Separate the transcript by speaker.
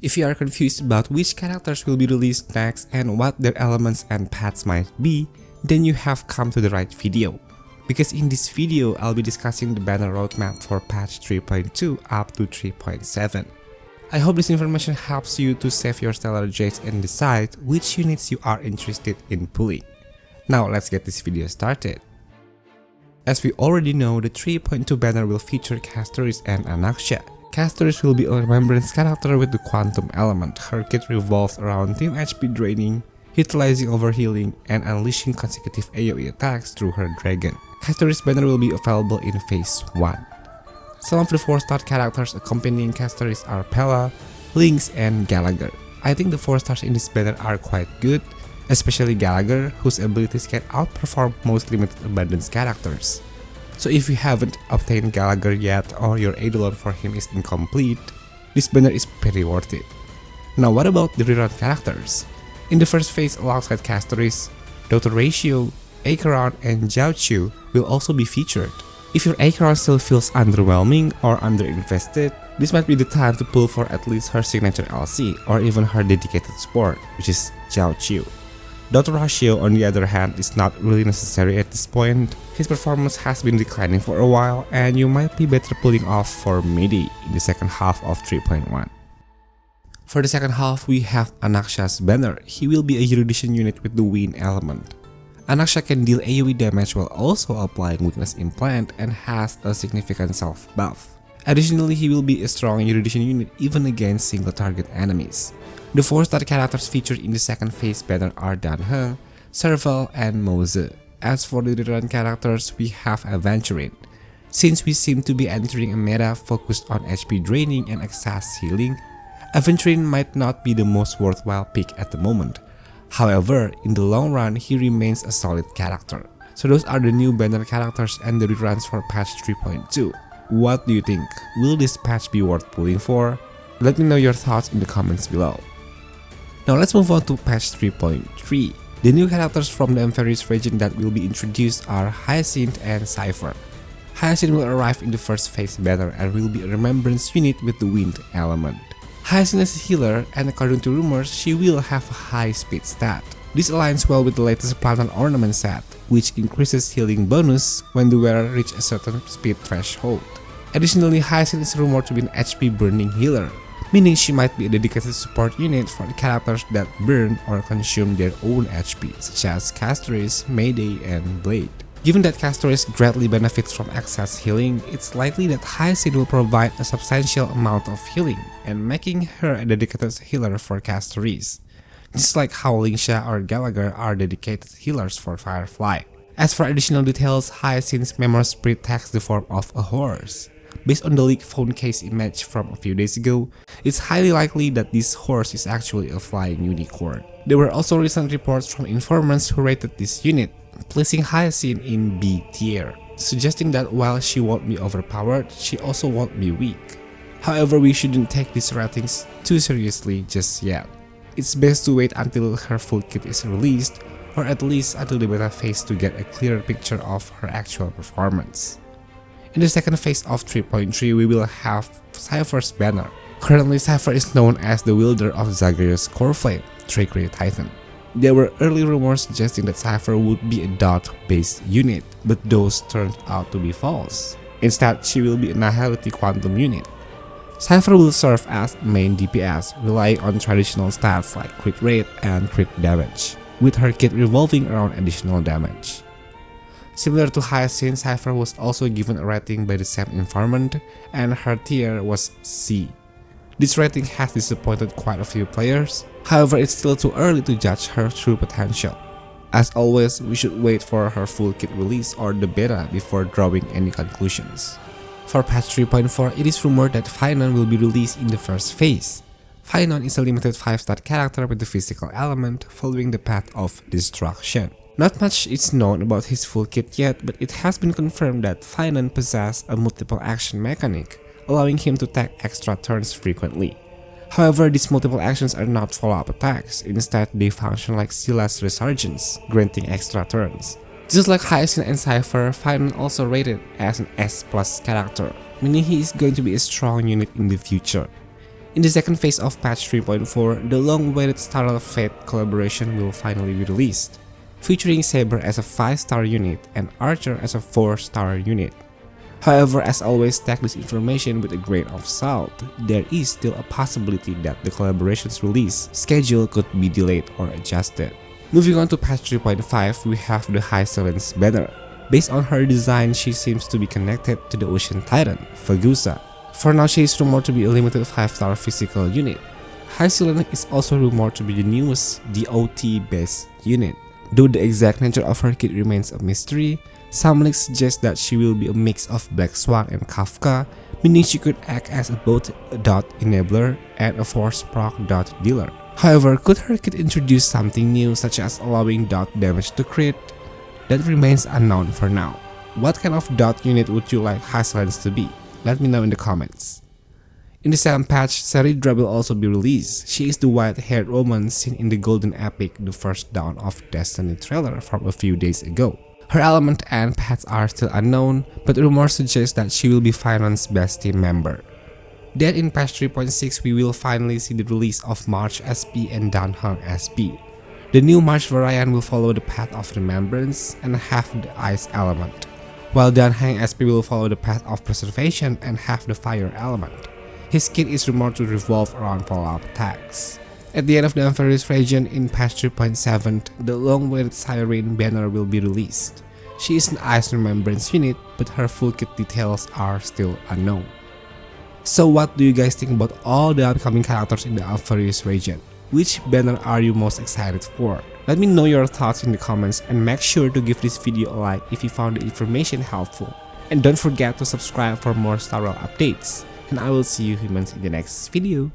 Speaker 1: If you are confused about which characters will be released next and what their elements and paths might be, then you have come to the right video. Because in this video, I'll be discussing the banner roadmap for patch 3.2 up to 3.7. I hope this information helps you to save your stellar jades and decide which units you are interested in pulling. Now let's get this video started. As we already know, the 3.2 banner will feature Castoris and Anaxia. Castoris will be a remembrance character with the quantum element. Her kit revolves around team HP draining, utilizing overhealing, and unleashing consecutive AoE attacks through her dragon. Castoris banner will be available in phase 1. Some of the 4-star characters accompanying Castoris are Pella, Lynx, and Gallagher. I think the 4 stars in this banner are quite good, especially Gallagher, whose abilities can outperform most limited abundance characters. So if you haven't obtained Gallagher yet or your Eidolon for him is incomplete, this banner is pretty worth it. Now what about the rerun characters? In the first phase alongside Castoris, Dr. Ratio, Acheron, and Jiaoqiu will also be featured. If your Acheron still feels underwhelming or underinvested, this might be the time to pull for at least her signature LC or even her dedicated support, which is Jiaoqiu. Dr. Ratio, on the other hand, is not really necessary at this point. His performance has been declining for a while, and you might be better pulling off for Midi in the second half of 3.1. For the second half, we have Anaxia's banner. He will be a erudition unit with the wind element. Anaxia can deal AoE damage while also applying weakness implant and has a significant self buff. Additionally, he will be a strong erudition unit even against single target enemies. The 4-star characters featured in the second phase banner are Danhe, Serval, and Mose. As for the rerun characters, we have Aventurine. Since we seem to be entering a meta focused on HP draining and excess healing, Aventurine might not be the most worthwhile pick at the moment. However, in the long run, he remains a solid character. So those are the new banner characters and the reruns for patch 3.2. What do you think? Will this patch be worth pulling for? Let me know your thoughts in the comments below. Now let's move on to patch 3.3. The new characters from the Ampharis region that will be introduced are Hyacinth and Cypher. Hyacinth will arrive in the first phase banner and will be a remembrance unit with the wind element. Hyacinth is a healer, and according to rumors, she will have a high speed stat. This aligns well with the latest Platinum Ornament set, which increases healing bonus when the wearer reaches a certain speed threshold. Additionally, Hyacinth is rumored to be an HP burning healer, meaning she might be a dedicated support unit for the characters that burn or consume their own HP, such as Castoris, Mayday, and Blade. Given that Castoris greatly benefits from excess healing, it's likely that Hyacinth will provide a substantial amount of healing, and making her a dedicated healer for Castoris, just like how Lynxia or Gallagher are dedicated healers for Firefly. As for additional details, Hyacinth's Memory Spirit takes the form of a horse. Based on the leaked phone case image from a few days ago, it's highly likely that this horse is actually a flying unicorn. There were also recent reports from informants who rated this unit, placing Hyacinth in B tier, suggesting that while she won't be overpowered, she also won't be weak. However, we shouldn't take these ratings too seriously just yet. It's best to wait until her full kit is released, or at least until the beta phase to get a clearer picture of her actual performance. In the second phase of 3.3, we will have Cypher's banner. Currently, Cypher is known as the wielder of Zagreus' core flame, Trickery Titan. There were early rumors suggesting that Cypher would be a dot-based unit, but those turned out to be false. Instead, she will be a Nihility Quantum unit. Cypher will serve as main DPS, relying on traditional stats like crit rate and crit damage, with her kit revolving around additional damage. Similar to Hyacinth, Cypher was also given a rating by the same informant, and her tier was C. This rating has disappointed quite a few players, however it's still too early to judge her true potential. As always, we should wait for her full kit release or the beta before drawing any conclusions. For patch 3.4, it is rumored that Finon will be released in the first phase. Finon is a limited 5-star character with the physical element following the path of destruction. Not much is known about his full kit yet, but it has been confirmed that Finon possesses a multiple action mechanic, allowing him to take extra turns frequently. However, these multiple actions are not follow-up attacks, instead they function like Silas Resurgence, granting extra turns. Just like Hyacinth and Cypher, Finon also rated as an S+ character, meaning he is going to be a strong unit in the future. In the second phase of patch 3.4, the long-awaited Star Rail Fate collaboration will finally be released, featuring Saber as a 5-star unit and Archer as a 4-star unit. However, as always, take this information with a grain of salt. There is still a possibility that the collaboration's release schedule could be delayed or adjusted. Moving on to patch 3.5, we have the High Silence banner. Based on her design, she seems to be connected to the Ocean Titan, Fagusa. For now, she is rumored to be a limited 5-star physical unit. High Silence is also rumored to be the newest DOT-based unit. Though the exact nature of her kit remains a mystery, some leaks suggest that she will be a mix of Black Swan and Kafka, meaning she could act as both a dot enabler and a force proc dot dealer. However, could her kit introduce something new such as allowing dot damage to crit? That remains unknown for now. What kind of dot unit would you like High Silence to be? Let me know in the comments. In the same patch, Seridra will also be released. She is the white-haired woman seen in the Golden Epic, the first Dawn of Destiny trailer from a few days ago. Her element and paths are still unknown, but rumors suggest that she will be Finon's best team member. Then in patch 3.6, we will finally see the release of March SP and Danhang SP. The new March variant will follow the path of Remembrance and have the Ice element, while Danhang SP will follow the path of Preservation and have the Fire element. His kit is rumored to revolve around follow-up attacks. At the end of the Ampharis region in patch 3.7, the long-awaited Siren banner will be released. She is an Ice Remembrance unit, but her full kit details are still unknown. So what do you guys think about all the upcoming characters in the Ampharis region? Which banner are you most excited for? Let me know your thoughts in the comments and make sure to give this video a like if you found the information helpful. And don't forget to subscribe for more Star Rail updates. And I will see you humans in the next video.